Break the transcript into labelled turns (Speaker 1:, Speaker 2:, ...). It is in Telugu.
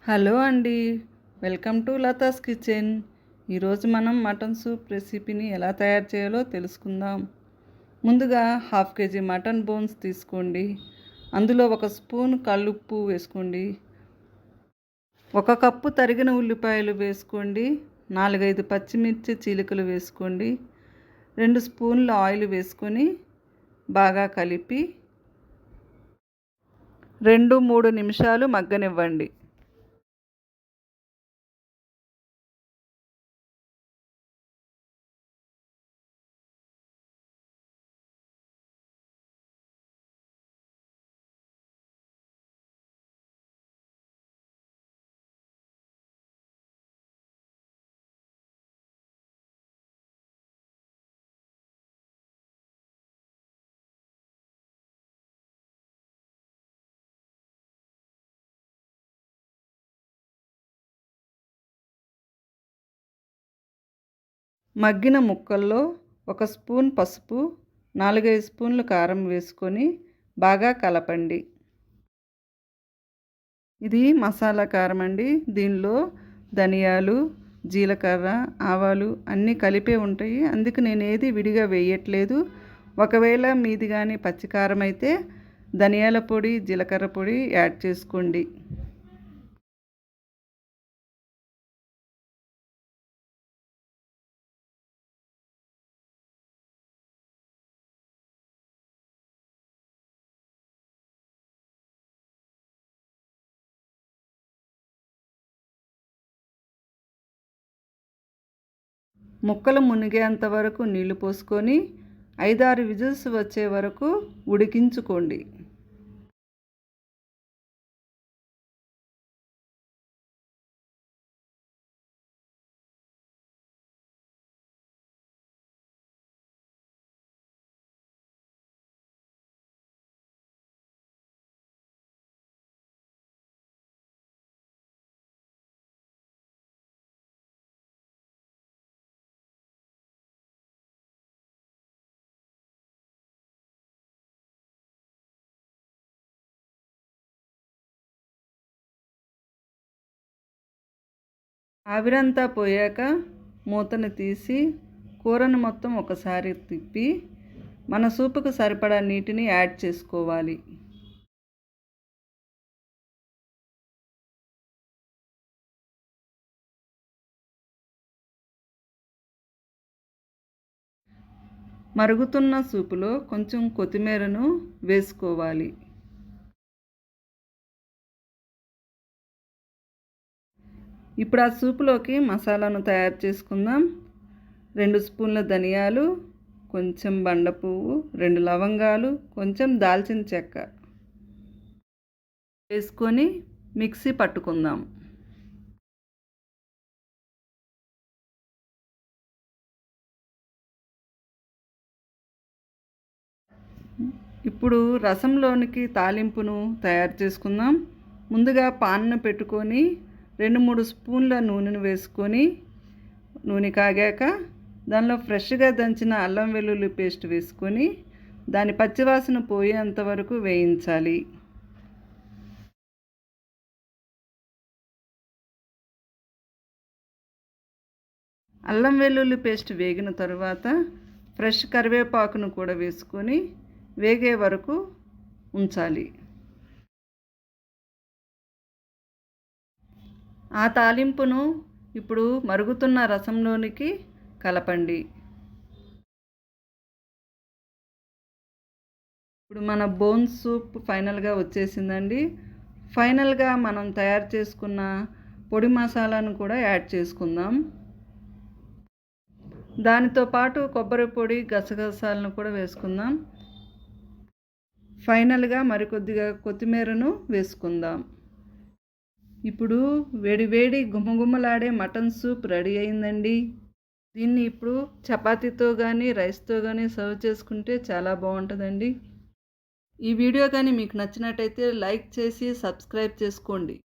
Speaker 1: హలో అండి. Welcome to Latha's kitchen. ఈరోజు మనం మటన్ సూప్ రెసిపీని ఎలా తయారు చేయాలో తెలుసుకుందాం. ముందుగా హాఫ్ కేజీ మటన్ బోన్స్ తీసుకోండి. అందులో 1 స్పూన్ కల్లుప్పు వేసుకోండి. 1 కప్పు తరిగిన ఉల్లిపాయలు వేసుకోండి. 4-5 పచ్చిమిర్చి చీలికలు వేసుకోండి. 2 స్పూన్ల ఆయిల్ వేసుకొని బాగా కలిపి 2-3 నిమిషాలు మగ్గనివ్వండి. మగ్గిన ముక్కల్లో 1 స్పూన్ పసుపు, 4-5 స్పూన్లు కారం వేసుకొని బాగా కలపండి. ఇది మసాలా కారం అండి. దీనిలో ధనియాలు, జీలకర్ర, ఆవాలు అన్నీ కలిపే ఉంటాయి. అందుకు నేను ఏది విడిగా వేయట్లేదు. ఒకవేళ మీది కానీ పచ్చికారం అయితే ధనియాల పొడి, జీలకర్ర పొడి యాడ్ చేసుకోండి. ముక్కలు మునిగేంత వరకు నీళ్లు పోసుకొని 5-6 విజిల్స్ వచ్చే వరకు ఉడికించుకోండి. ఆవిరంతా పోయాక మూతను తీసి కూరను మొత్తం ఒకసారి తిప్పి మన సూపుకు సరిపడా నీటిని యాడ్ చేసుకోవాలి. మరుగుతున్న సూపులో కొంచెం కొత్తిమీరను వేసుకోవాలి. ఇప్పుడు ఆ సూపులోకి మసాలాను తయారు చేసుకుందాం. 2 స్పూన్ల ధనియాలు, కొంచెం బండ పువ్వు, 2 లవంగాలు, కొంచెం దాల్చిన చెక్క వేసుకొని మిక్సీ పట్టుకుందాం. ఇప్పుడు రసంలోనికి తాలింపును తయారు చేసుకుందాం. ముందుగా పాన్ను పెట్టుకొని 2-3 స్పూన్ల నూనెను వేసుకొని నూనె కాగాక దానిలో ఫ్రెష్గా దంచిన అల్లం వెల్లుల్లి పేస్ట్ వేసుకొని దాని పచ్చివాసన పోయేంత వరకు వేయించాలి. అల్లం వెల్లుల్లి పేస్ట్ వేగిన తరువాత ఫ్రెష్ కరివేపాకును కూడా వేసుకొని వేగే వరకు ఉంచాలి. ఆ తాలింపును ఇప్పుడు మరుగుతున్న రసంలోనికి కలపండి. ఇప్పుడు మన బోన్ సూప్ ఫైనల్గా వచ్చేసిందండి. ఫైనల్గా మనం తయారు చేసుకున్న పొడి మసాలాను కూడా యాడ్ చేసుకుందాం. దానితో పాటు కొబ్బరి పొడి, గసగసాలను కూడా వేసుకుందాం. ఫైనల్గా మరికొద్దిగా కొత్తిమీరను వేసుకుందాం. ఇప్పుడు వేడి వేడి గుమగుమలాడే మటన్ సూప్ రెడీ అయిందండి. దీన్ని ఇప్పుడు చపాతీతో కానీ రైస్తో కానీ సర్వ్ చేసుకుంటే చాలా బాగుంటుందండి. ఈ వీడియో కానీ మీకు నచ్చినట్టయితే లైక్ చేసి సబ్స్క్రైబ్ చేసుకోండి.